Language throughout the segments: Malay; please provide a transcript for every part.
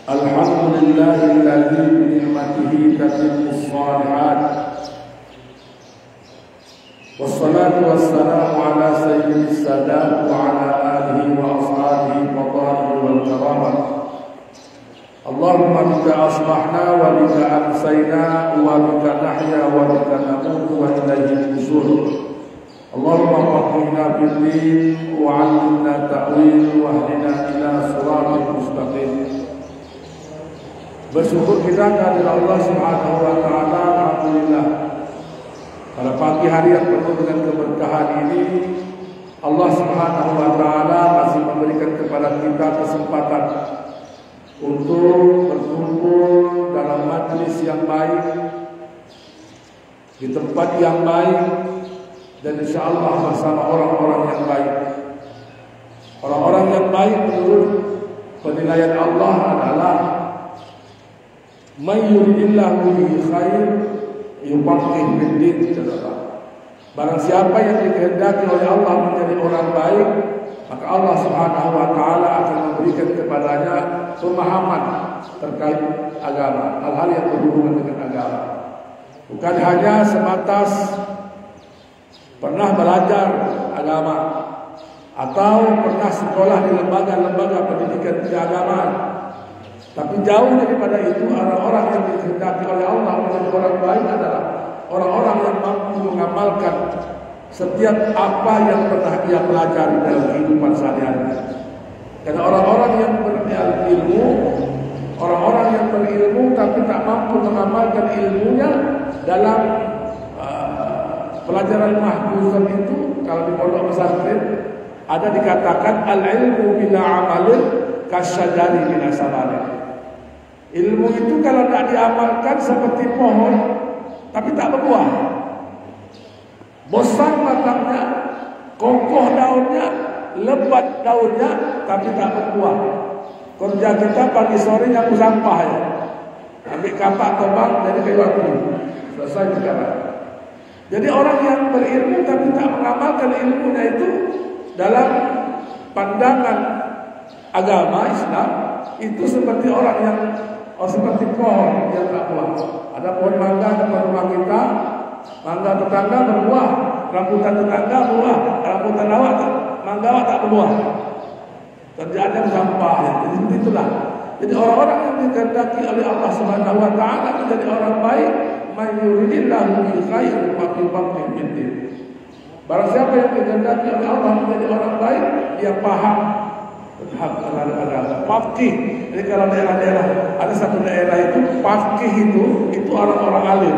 Alhamdulillahilladzi bi ni'matihi tatimmus shalihat. Wassalatu wassalamu ala sayyidis sadat wa ala alihi wa ashabihi wa tabi'in wal karamah. Allahumma bika asbahna wa bika amsayna wa bika nahya wa bika namutu wa ilayhi nusyur. Allahumma faqihna fid-din wa 'allimna ta'wil wa hdina ila siratal mustaqim. Bersyukur kita kepada Allah Subhanahu wa taala, alhamdulillah. Pada pagi hari yang penuh dengan keberkahan ini, Allah Subhanahu wa taala masih memberikan kepada kita kesempatan untuk berkumpul dalam majlis yang baik, di tempat yang baik, dan insyaallah bersama orang-orang yang baik. Orang-orang yang baik menurut penilaian Allah adalah may yuridillahu bihi khair yufaqqih fid-din. Barang siapa yang dikehendaki oleh Allah menjadi orang baik, maka Allah Subhanahu wa taala akan memberikan kepadanya pemahaman terkait agama, hal-hal yang berhubungan dengan agama. Bukan hanya sebatas pernah belajar agama atau pernah sekolah di lembaga-lembaga pendidikan keagamaan, tapi jauh daripada itu, orang-orang yang dikehendaki oleh Allah menjadi orang baik adalah orang-orang yang mampu mengamalkan setiap apa yang pernah ia pelajari dalam kehidupan sehari-hari. Karena orang-orang yang berilmu, orang-orang yang berilmu tapi tak mampu mengamalkan ilmunya dalam pelajaran mahfuzan itu, kalau di pondok pesantren ada dikatakan al-ilmu bila amalin kasyajari bila sabari. Ilmu itu kalau tidak diamalkan seperti pohon tapi tak berbuah. Besar batangnya, kokoh daunnya, lebat daunnya, tapi tak berbuah. Kerja kita pagi sore nyapu sampah ya, ambil kapak tobak jadi kayu api, selesai sekarang. Jadi orang yang berilmu tapi tak mengamalkan ilmunya itu dalam pandangan agama Islam itu seperti orang yang seperti pohon yang tak buah. Ada pohon mangga depan rumah kita, mangga tetangga berbuah, rambutan tetangga buah, rambutan awak mangga awak tak berbuah. Kerjaan sampah ya. Jadi itulah. Jadi orang-orang yang dikehendaki oleh Allah Subhanahu wa taala menjadi orang baik, may yuridillahu bihi khairan yufaqqihhu fid-din. Barang siapa yang dikehendaki oleh Allah menjadi orang baik, dia paham hak terhadap agama. Faqih. Jadi kalau daerah-daerah, ada satu daerah itu faqih itu orang-orang alim.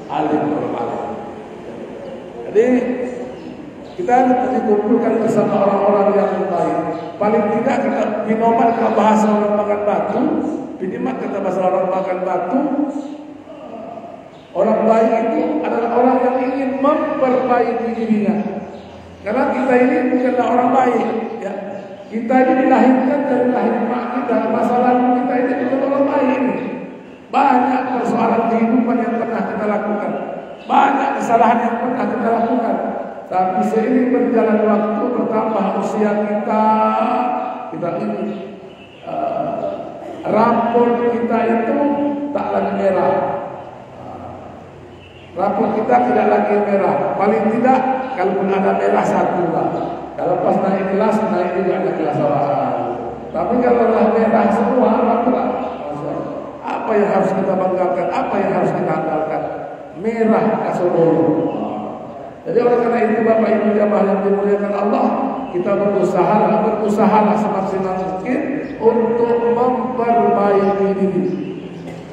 Orang alim. Jadi kita dikumpulkan bersama orang-orang yang baik. Paling tidak kita binoman kalau bahasa orang makan batu, binimat kata bahasa orang makan batu. Orang baik itu adalah orang yang ingin memperbaiki dirinya. Karena kita ini bukanlah orang baik, ya. Kita ini dilahirkan dari lahir mak kita, masa lalu kita ini bukan orang baik. Banyak persoalan kehidupan yang pernah kita lakukan, banyak kesalahan yang pernah kita lakukan. Tapi seiring berjalan waktu, bertambah usia kita ini rapor kita itu tak lagi merah. Rapor kita tidak lagi merah. Paling tidak kalaupun ada merah satu lah. Kalau pas naik kelas, naik juga ada kelas awal. Tapi kalau merah semua, rapor apa yang harus kita banggakan, apa yang harus kita andalkan? Merah kasodoro. Jadi oleh karena itu Bapak Ibu jamaah yang dimuliakan Allah, kita berusaha semaksimal mungkin untuk memperbaiki diri.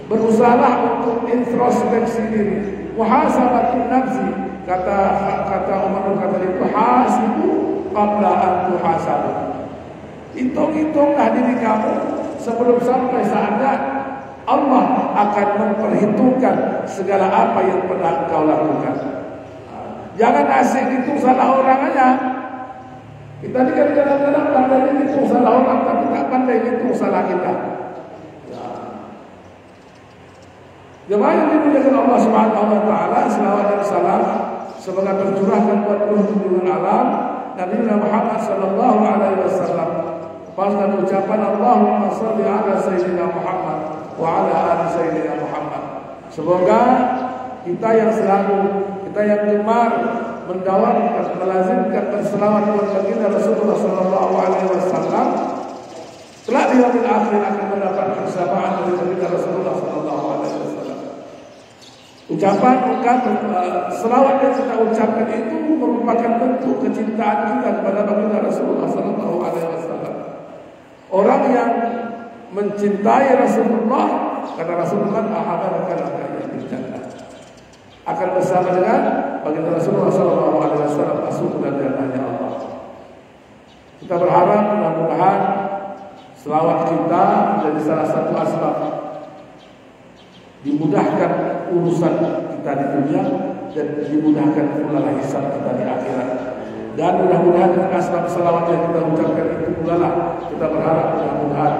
Berusahalah untuk introspeksi diri. Muhasabatun nafsi, kata Umar kata itu, hasibu qabla an tuhasabu. Hitung-hitunglah diri kamu sebelum sampai saatnya Allah akan memperhitungkan segala apa yang pernah engkau lakukan. Jangan asik hitung salah orang aja. Kita ni kadang-kadang pandai hitung salah orang, tapi tak pandai hitung salah kita. Jemaah yang dimuliakan Allah Subhanahu wa taala, selawat dan salam semoga tercurahkan buat junjungan alam Nabi Muhammad sallallahu alaihi wasallam, Bahkan ucapan Allahumma salli ala Sayyidina Muhammad wa ala ali Sayyidina Muhammad. Semoga kita yang gemar mendawamkan, melazimkan berselawat kepada baginda Rasulullah sallallahu alaihi wasallam, kelak di yaumil akhir akan mendapatkan syafaat dari baginda Rasulullah sallallahu alaihi wasallam. Ucapan selawat yang kita ucapkan itu merupakan bentuk kecintaan kita kepada baginda Rasulullah sallallahu alaihi wasallam. Orang yang mencintai Rasulullah, karena Rasulullah akan bersama dengan baginda Rasulullah sallallahu alaihi wasallam masuk ke dalam Allah. Kita berharap mudah-mudahan selawat kita menjadi salah satu asbab dimudahkan urusan kita di dunia dan dimudahkan pula hisab kita di akhirat. Dan mudah-mudahan dengan asbab selawat yang kita ucapkan itu pula kita berharap mudah-mudahan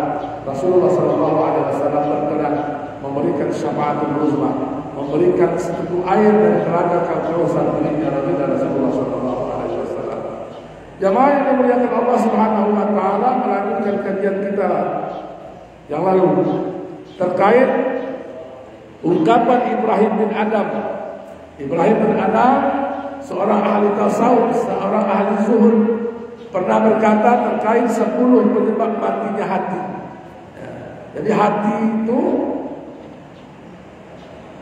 Rasulullah sallallahu alaihi wasallam berkenan memberikan syafaatul uzma, memberikan seteguk air dari telaga Kautsar miliknya Rasulullah sallallahu alaihi wasallam. Jamaah yang dimuliakan Allah Subhanahu wa taala, melanjutkan kajian kita yang lalu terkait ungkapan Ibrahim bin Adam. Ibrahim bin Adam seorang ahli tasawuf, seorang ahli zuhud, pernah berkata terkait 10 penyebab matinya hati. Jadi hati itu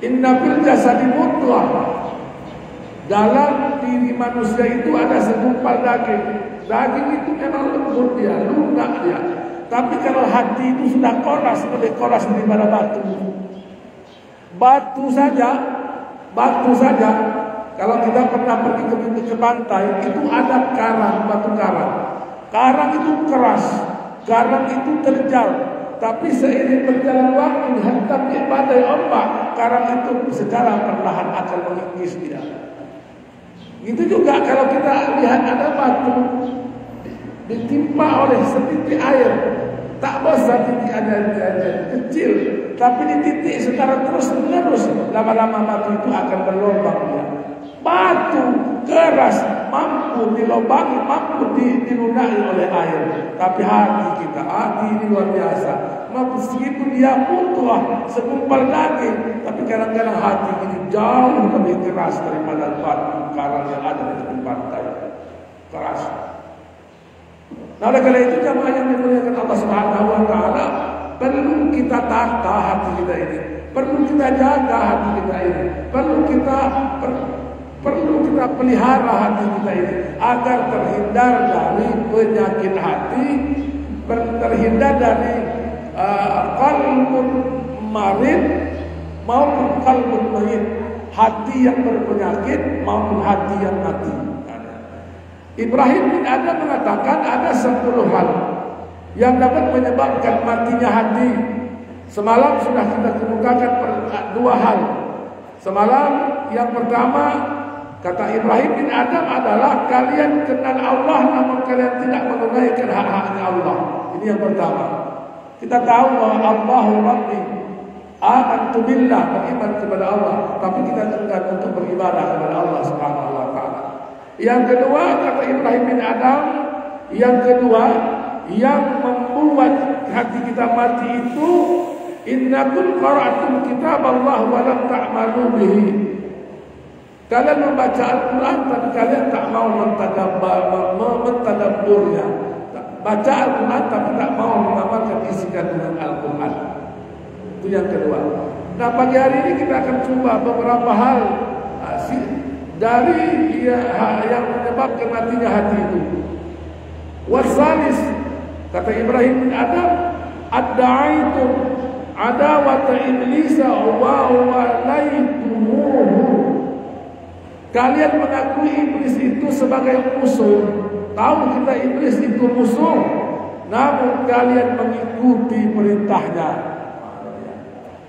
inna fil jasadi mudghah. Dalam diri manusia itu ada segumpal daging. Daging itu memang lembut dia, lunak dia. Tapi kalau hati itu sudah koras, lebih koras daripada batu. Batu saja. Kalau kita pernah pergi ke pantai, itu ada karang, batu karang. Karang itu keras, karang itu terjal. Tapi seiring berjalan waktu dihantam di badai ombak, karang itu secara perlahan akan mengikis dia. Itu juga kalau kita lihat ada batu ditimpa oleh setitik air, tak besar titik ada kecil, tapi dititik secara terus menerus, lama-lama batu itu akan berlubang dia. Batu keras mampu dilobangi, mampu dilunai oleh air. Tapi hati kita, hati ini luar biasa. Meskipun dia utuh segumpal daging, tapi kadang-kadang hati ini jauh lebih keras daripada batu karang yang ada di tepi pantai. Keras. Nah, oleh karena itu jamaah yang dimuliakan Allah Subhanahu wa taala, perlu kita tata hati kita ini, perlu kita jaga hati kita ini, perlu kita pelihara hati kita ini agar terhindar dari penyakit hati, terhindar dari qalbun marid maupun qalbun marid, hati yang berpenyakit maupun hati yang mati. Ibrahim bin Adam mengatakan ada 10 hal yang dapat menyebabkan matinya hati. Semalam sudah kita kemukakan 2 hal. Semalam yang pertama, kata Ibrahim bin Adam adalah kalian kenal Allah namun kalian tidak menunaikan hak-haknya Allah. Ini yang pertama. Kita tahu bahwa Allahu Rabbi, amantu billah, beriman kepada Allah, tapi kita enggan untuk beribadah kepada Allah Subhanahu wa taala. Yang kedua, kata Ibrahim bin Adam, yang membuat hati kita mati itu innakum qara'tum kitab Allah wa lam ta'malu bihi. Kalian membaca Al-Quran tapi kalian tak mau mentadabburnya. Baca Al-Quran tapi tak mau mengamalkan isi kandungan Al-Quran. Itu yang kedua. Nah, pagi hari ini kita akan coba beberapa hal dari yang menyebabkan matinya hati itu. Wasalis, kata Ibrahim bin Adam, ad-da'aitum adawata iblisa wa walaitumuhu. Kalian mengakui iblis itu sebagai musuh. Tahu kita iblis itu musuh, namun kalian mengikuti perintahnya.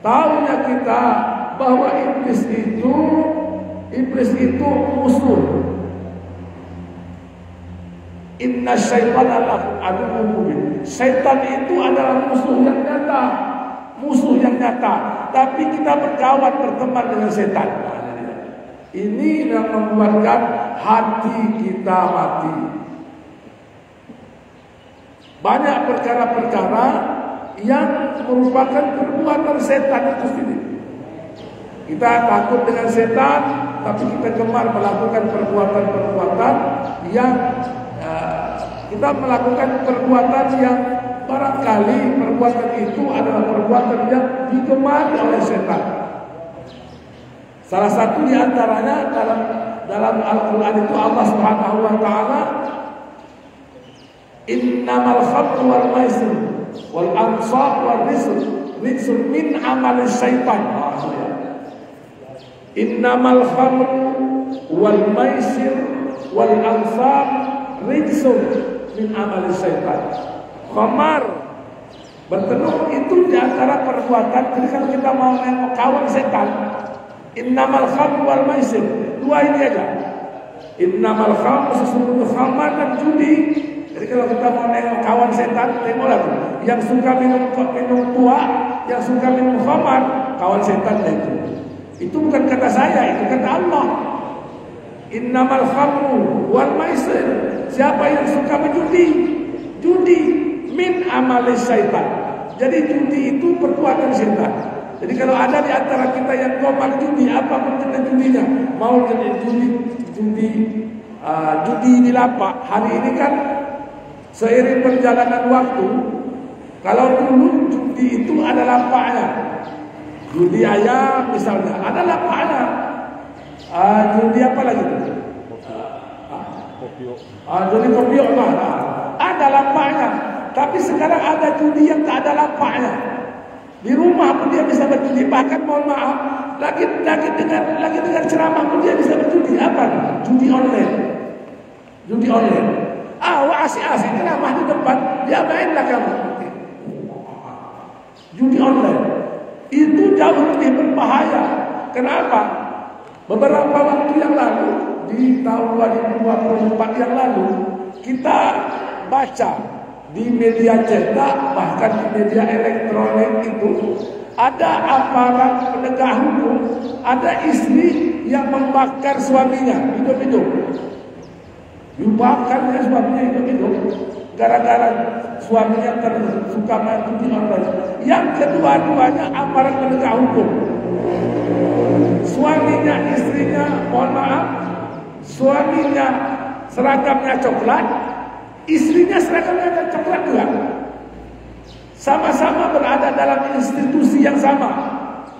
Tahunya kita bahwa iblis itu musuh. Inna syaitana lakum aduwwun mubin. Syaitan itu adalah musuh yang nyata. Tapi kita berkawan, berteman dengan setan. Ini yang membuatkan hati kita mati. Banyak perkara-perkara yang merupakan perbuatan setan itu sendiri. Kita takut dengan setan, tapi kita gemar melakukan perbuatan-perbuatan yang kita melakukan perbuatan yang barangkali perbuatan itu adalah perbuatan yang digemari oleh setan. Salah satu di antaranya dalam Al-Quran itu Allah Subhanahu wa taala, innamal khamru wal maisir wal ansab wal rizq min amali syaitan. Innamal khamru wal maisir wal ansab rizq min amali syaitan. Khamar, berteduh itu di antara perbuatan. Jadi kalau kita mau nengok kawan setan, innamal khamru wal maisir, dua ini aja. Innamal khamru, sesungguhnya khamar dan judi. Jadi kalau kita mau nengok kawan setan, tengoklah tuh. Yang suka minum tua, yang suka minum khamar, kawan setan itu. Itu bukan kata saya, itu kata Allah. Innamal khamru wal maisir. Siapa yang suka menjudi? Judi min amali syaitan. Jadi judi itu perbuatan setan. Jadi kalau ada di antara kita yang gemar judi, apapun jenis judinya, mau jenis judi di lapak. Hari ini kan seiring perjalanan waktu, kalau dulu judi itu ada lapaknya. Judi ayam misalnya, ada lapaknya. Judi apa lagi? Judi kopiok lah. Ada lapaknya. Tapi sekarang ada judi yang tak ada lapaknya. Di rumah pun dia bisa berjudi. Bahkan mohon maaf, lagi dengan ceramah pun dia bisa berjudi. Apa? Judi online. Judi online. Asik-asik ceramah di depan, dia mainlah kamu. Judi online. Itu jauh lebih berbahaya. Kenapa? Beberapa waktu yang lalu, di tahun 2024 yang lalu, kita baca di media cetak, bahkan di media elektronik itu, ada aparat penegak hukum, ada istri yang membakar suaminya hidup-hidup. Dibakarnya suaminya hidup-hidup gara-gara suaminya suka main judi online. Yang kedua-duanya aparat penegak hukum. Suaminya, istrinya, mohon maaf, suaminya seragamnya coklat, istrinya seragamnya coklat juga. Sama-sama berada dalam institusi yang sama.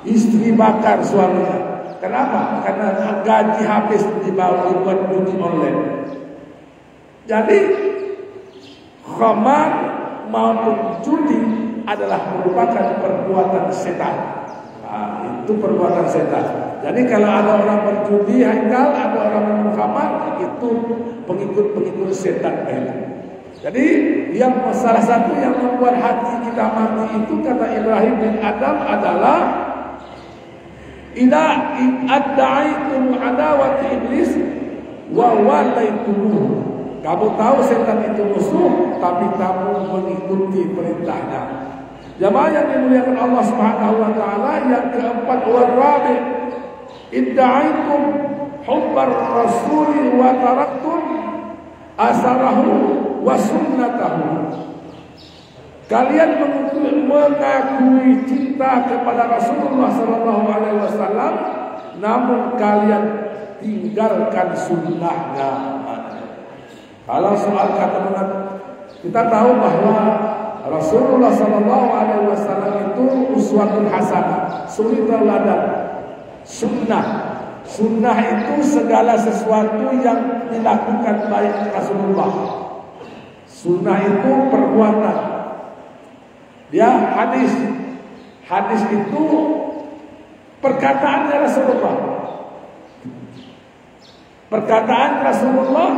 Istri bakar suaminya. Kenapa? Karena gaji habis dibawa buat judi online. Jadi khamar maupun judi adalah merupakan perbuatan setan. Itu perbuatan setan. Jadi kalau ada orang berjudi, haikal, ada orang minum khamar, itu pengikut-pengikut setan. Jadi yang salah satu yang membuat hati kita mati itu, kata Ibrahim bin Adam, adalah idza adda'aitum adawati iblis wa walaitumuh. Kamu tahu setan itu musuh, tapi kamu mengikuti perintahnya. Jamaah yang dimuliakan Allah Subhanahu wa taala, yang keempat, warabi idda'aitum hubbar rasuli wa taraktum asarahu wa sunnatahu. Kalian mengakui cinta kepada Rasulullah sallallahu alaihi wasallam, namun kalian tinggalkan sunnahnya. Kalau soal kata, kita tahu bahwa Rasulullah sallallahu alaihi wasallam itu uswatun hasanah, suri tauladan. Sunnah itu segala sesuatu yang dilakukan baik Rasulullah. Sunnah itu perbuatan. Dia hadis itu perkataannya Rasulullah. Perkataan Rasulullah,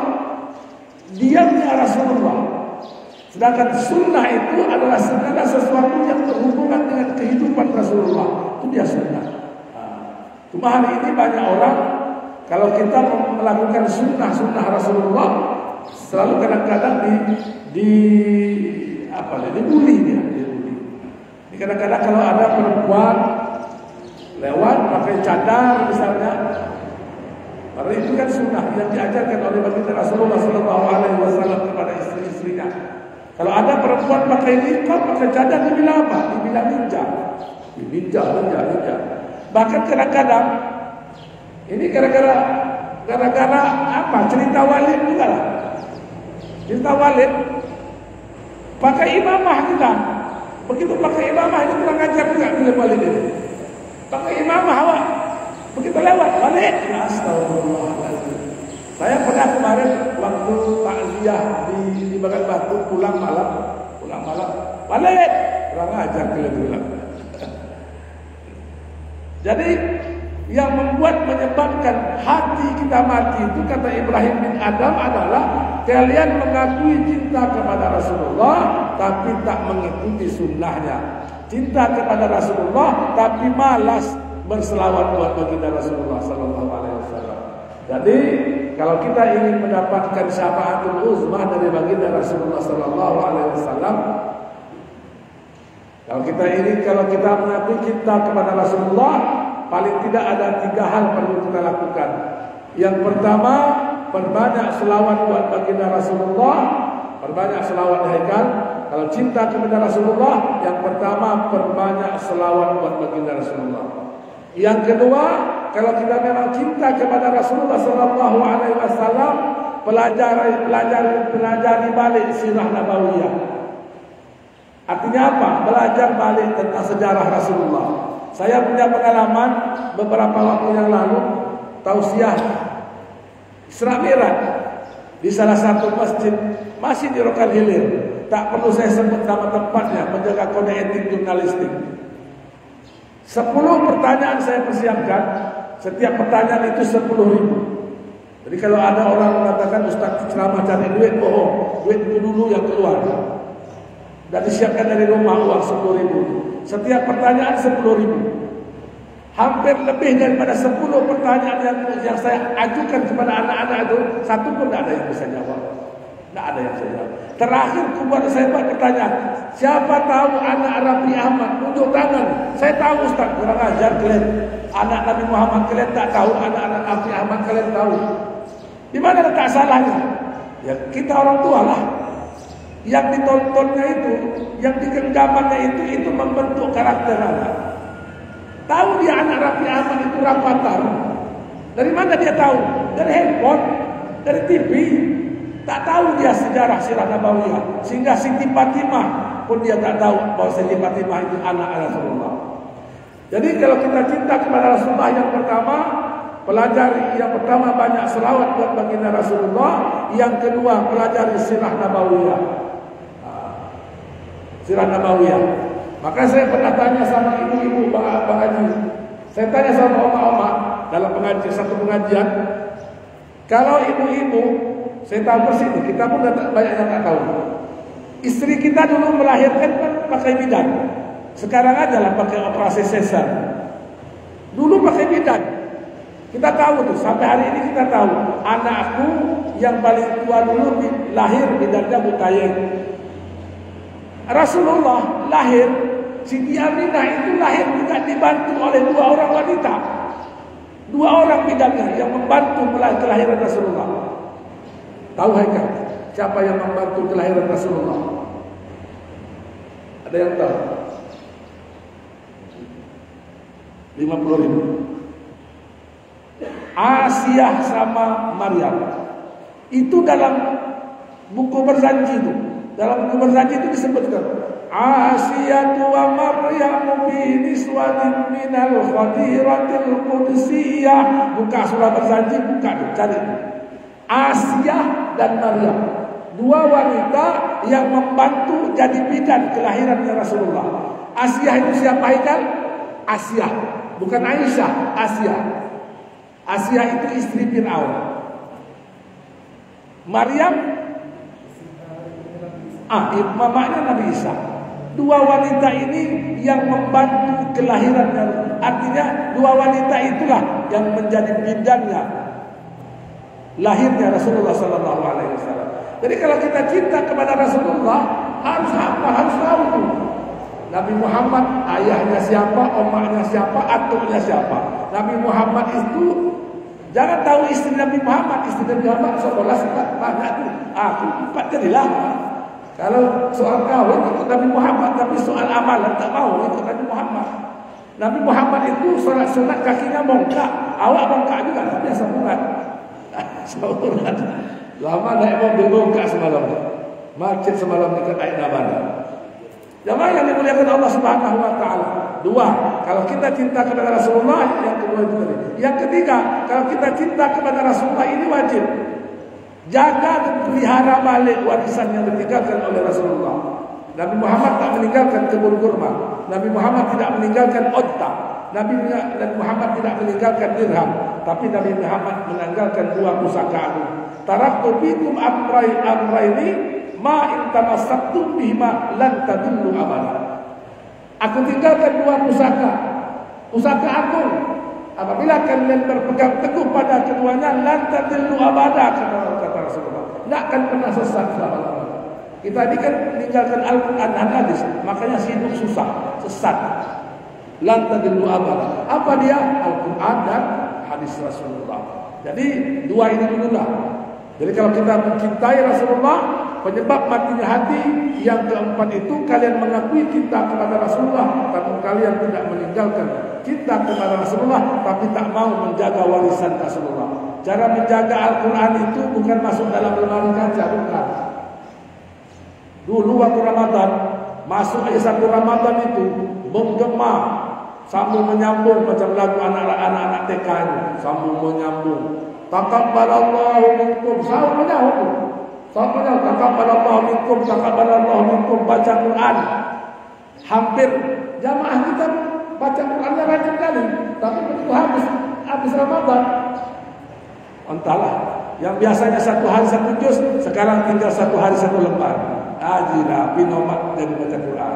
diamnya Rasulullah. Sedangkan sunnah itu adalah segala sesuatu yang berhubungan dengan kehidupan Rasulullah. Itu dia sunnah. Cuma hari ini banyak orang, kalau kita melakukan sunnah Rasulullah, selalu kadang-kadang dibully dia. Kadang-kadang kalau ada perempuan lewat pakai cadar misalnya, karena itu kan sunnah yang diajarkan oleh baginda Rasulullah sallallahu alaihi wasallam kepada istri-istrinya. Kalau ada perempuan pakai niqab, pakai cadar, dibilang apa? Dibilang ninja. Ninja. Bahkan kadang-kadang ini gara-gara apa? Cerita Walid juga lah. Cerita Walid pakai imamah kita. Begitu pakai imamah ini kurang ajar juga bila Walid ini. Pakai imamah awak. Begitu lewat Walid. Astagfirullahaladzim. Saya pernah kemarin waktu takziah di Bagan Batu pulang malam. Walid kurang ajar bila bilang. Jadi yang membuat menyebabkan hati kita mati itu kata Ibrahim bin Adam adalah kalian mengakui cinta kepada Rasulullah tapi tak mengikuti sunnahnya. Cinta kepada Rasulullah tapi malas berselawat buat baginda Rasulullah sallallahu alaihi wasallam. Jadi kalau kita ingin mendapatkan syafaatul uzmah dari baginda Rasulullah sallallahu alaihi wasallam, kalau kita mengakui cinta kepada Rasulullah, paling tidak ada 3 hal perlu kita lakukan. Yang pertama, perbanyak selawat buat baginda Rasulullah. Perbanyak selawat haikal. Kalau cinta kepada Rasulullah, yang pertama perbanyak selawat buat baginda Rasulullah. Yang kedua, kalau kita memang cinta kepada Rasulullah sallallahu alaihi wasallam, pelajari balik sirah nabawiyah. Artinya apa? Belajar balik tentang sejarah Rasulullah. Saya punya pengalaman beberapa waktu yang lalu tausiah Isra Mi'raj di salah satu masjid masih di Rokan Hilir. Tak perlu saya sebut nama tempatnya, menjaga kode etik jurnalistik. 10 pertanyaan saya persiapkan. Setiap pertanyaan itu 10.000. Jadi kalau ada orang mengatakan Ustaz ceramah cari duit, bohong. Duit itu dulu yang keluar. Dan disiapkan dari rumah uang 10.000. Setiap pertanyaan 10.000. Hampir lebih daripada 10 pertanyaan yang saya ajukan kepada anak-anak itu, satu pun tidak ada yang bisa jawab. Tidak ada yang bisa jawab. Terakhir saya buat pertanyaan, siapa tahu anak Raffi Ahmad? Tunjuk tangan. Saya tahu Ustaz, kurang ajar kalian. Anak Nabi Muhammad kalian tak tahu, anak-anak Raffi Ahmad kalian tahu. Di mana letak salahnya? Ya kita orang tua lah. Yang ditontonnya itu, yang digenggamannya itu membentuk karakter anak. Tahu dia anak Raffi Ahmad itu Rafathar. Dari mana dia tahu? Dari handphone, dari TV. Tak tahu dia sejarah sirah nabawiyah. Sehingga Siti Fatimah pun dia tak tahu bahwa Siti Fatimah itu anak Rasulullah. Jadi kalau kita cinta kepada Rasulullah, yang pertama pelajari, yang pertama banyak selawat buat baginda Rasulullah. Yang kedua pelajari sirah nabawiyah. Sirah nabawiyah. Maka saya pernah tanya sama ibu-ibu pengaji. Saya tanya sama oma-oma dalam satu pengajian. Kalau ibu-ibu, saya tahu persis, kita pun banyak yang tak tahu. Istri kita dulu melahirkan kan pakai bidan. Sekarang aja lah pakai operasi sesar. Dulu pakai bidan. Kita tahu tuh, sampai hari ini kita tahu. Anakku yang paling tua dulu lahir bidannya Butayeng. Rasulullah lahir, Siti Aminah itu lahir juga dibantu oleh 2 orang wanita. 2 orang bidannya yang membantu kelahiran Rasulullah. Tahu haikal siapa yang membantu kelahiran Rasulullah? Ada yang tahu? 50.000. Asiah sama Maryam. Itu dalam buku berjanji itu. Dalam buku berjanji itu disebutkan Asiyatu wa Maryam fi niswatin minal khadiratil qudsiyah. Buka surah berjanji, buka tuh, cari. Asia dan Maryam, 2 wanita yang membantu jadi bidan kelahirannya Rasulullah. Asia itu siapa haikal? Asia, bukan Aisyah. Asia itu istri Fir'aun. Maryam mamanya Nabi Isa. 2 wanita ini yang membantu kelahirannya. Artinya 2 wanita itulah yang menjadi bidannya lahirnya Rasulullah sallallahu alaihi wasallam. Jadi kalau kita cinta kepada Rasulullah, harus apa? Harus tahu tuh. Nabi Muhammad ayahnya siapa, omaknya siapa, atuknya siapa. Nabi Muhammad itu jangan tahu istri Nabi Muhammad, istri Nabi Muhammad 11 banyak tuh. Aku 4 jadilah. Kalau soal kawin ikut Nabi Muhammad, tapi soal amalan tak mau ikut Nabi Muhammad. Nabi Muhammad itu solat sunat kakinya bongkak, awak bongkak juga, tapi asal sunat. Sunat. Lama naik mobil bongkak semalam. Macet semalam dekat Air Nabana. Jamaah yang dimuliakan Allah Subhanahu wa taala. Dua, kalau kita cinta kepada Rasulullah, yang kedua itu tadi. Yang ketiga, kalau kita cinta kepada Rasulullah ini wajib jaga dan pelihara balik warisan yang ditinggalkan oleh Rasulullah. Nabi Muhammad tak meninggalkan kebun kurma. Nabi Muhammad tidak meninggalkan onta. Nabi Muhammad tidak meninggalkan dirham. Tapi Nabi Muhammad meninggalkan dua pusaka agung. Taraktu bikum amraini ma in tamassaktum bihima lan tadillu abada. Aku tinggalkan dua pusaka agung. Apabila kalian berpegang teguh pada keduanya, lan tadillu abada, kata Rasulullah. Tidak akan pernah sesat selama-lamanya. Kita ini kan meninggalkan Al-Quran dan hadis, makanya hidup susah, sesat. Lan tadillu abada. Apa dia? Al-Quran dan hadis Rasulullah. Jadi dua ini dululah. Jadi kalau kita mencintai Rasulullah, penyebab matinya hati yang keempat itu kalian mengakui cinta kepada Rasulullah, tapi kalian tidak meninggalkan cinta kepada Rasulullah, tapi tak mau menjaga warisan Rasulullah. Cara menjaga Al-Quran itu bukan masuk dalam lemari kaca, bukan. Dulu waktu Ramadan, masuk aja satu Ramadan itu menggema, sambung menyambung macam lagu anak-anak TK itu, sambung menyambung. Taqabbalallahu minkum, sambung menyambung. Sahabatnya taqabbalallahu minkum, baca Quran. Hampir jamaah kita baca Qurannya rajin kali, tapi begitu habis Ramadan, entahlah, yang biasanya satu hari satu juz, sekarang tinggal satu hari satu lembar. Ajilah pinomat dari baca Quran.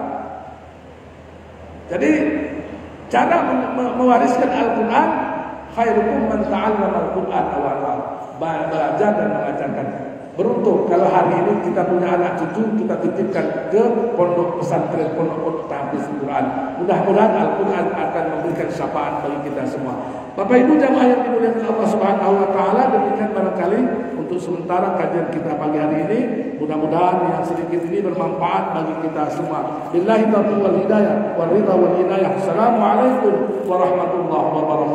Jadi cara mewariskan Al-Quran, khairukum man ta'allama Al-Quran awal, belajar dan mengajarkan. Beruntung kalau hari ini kita punya anak cucu, kita titipkan ke pondok pesantren, pondok tahfiz Al-Quran. Mudah-mudahan Al-Quran akan memberikan syafaat bagi kita semua. Bapak Ibu jamaah yang dimuliakan Allah Subhanahu wa taala, demikian barangkali untuk sementara kajian kita pagi hari ini. Mudah-mudahan yang sedikit ini bermanfaat bagi kita semua. Billahi taufiq wal hidayah wal ridha wal inayah. Assalamualaikum warahmatullahi wabarakatuh.